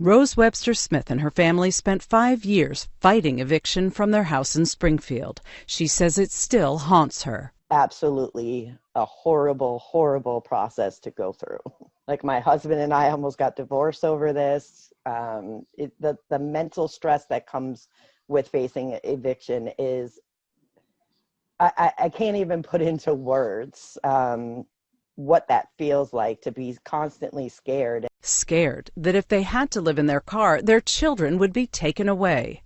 Rose Webster Smith and her family spent 5 years fighting eviction from their house in Springfield. She says it still haunts her. Absolutely a horrible, horrible process to go through. Like, my husband and I almost got divorced over this. The mental stress that comes with facing eviction is, I can't even put into words what that feels like, to be constantly scared. Scared that if they had to live in their car, their children would be taken away.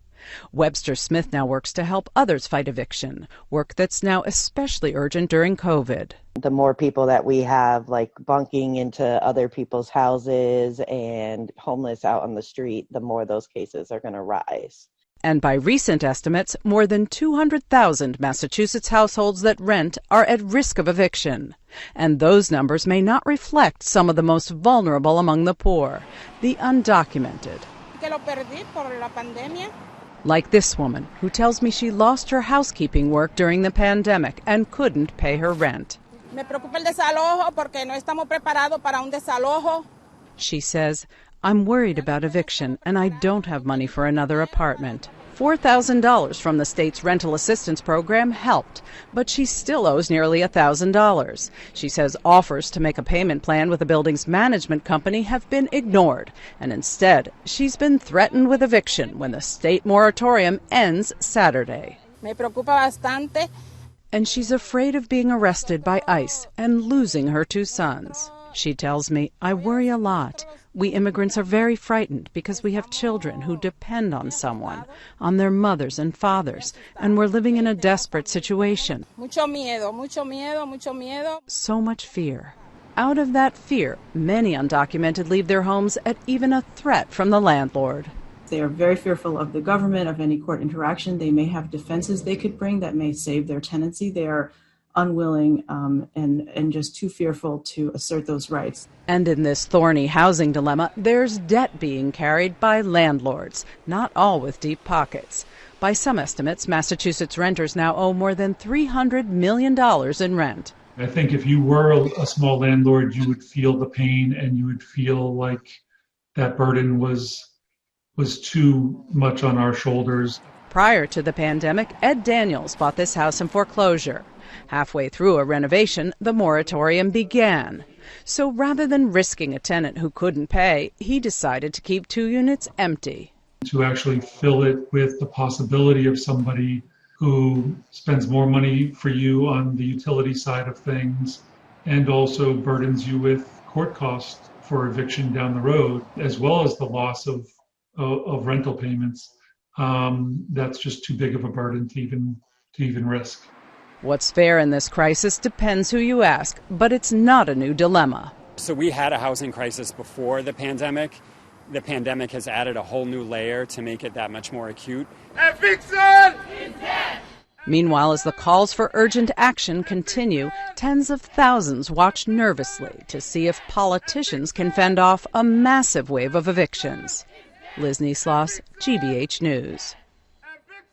Webster Smith now works to help others fight eviction, work that's now especially urgent during COVID. The more people that we have, like, bunking into other people's houses and homeless out on the street, the more those cases are going to rise. And by recent estimates, more than 200,000 Massachusetts households that rent are at risk of eviction. And those numbers may not reflect some of the most vulnerable among the poor, the undocumented. Like this woman, who tells me she lost her housekeeping work during the pandemic and couldn't pay her rent. She says, "I'm worried about eviction, and I don't have money for another apartment." $4,000 from the state's rental assistance program helped, but she still owes nearly $1,000. She says offers to make a payment plan with the building's management company have been ignored, and instead she's been threatened with eviction when the state moratorium ends Saturday. And she's afraid of being arrested by ICE and losing her 2 sons. She tells me, "I worry a lot. We immigrants are very frightened because we have children who depend on someone, on their mothers and fathers, and we're living in a desperate situation." So much fear. Out of that fear, many undocumented leave their homes at even a threat from the landlord. They are very fearful of the government, of any court interaction. They may have defenses they could bring that may save their tenancy. They are unwilling and just too fearful to assert those rights. And in this thorny housing dilemma, there's debt being carried by landlords, not all with deep pockets. By some estimates, Massachusetts renters now owe more than $300 million in rent. I think if you were a small landlord, you would feel the pain, and you would feel like that burden was too much on our shoulders. Prior to the pandemic, Ed Daniels bought this house in foreclosure. Halfway through a renovation, the moratorium began. So rather than risking a tenant who couldn't pay, he decided to keep 2 units empty. To actually fill it with the possibility of somebody who spends more money for you on the utility side of things and also burdens you with court costs for eviction down the road, as well as the loss of rental payments. That's just too big of a burden to even risk. What's fair in this crisis depends who you ask, but it's not a new dilemma. So we had a housing crisis before the pandemic. The pandemic has added a whole new layer to make it that much more acute. Eviction! Meanwhile, as the calls for urgent action continue, tens of thousands watch nervously to see if politicians can fend off a massive wave of evictions. Liz Neisloss, GBH News.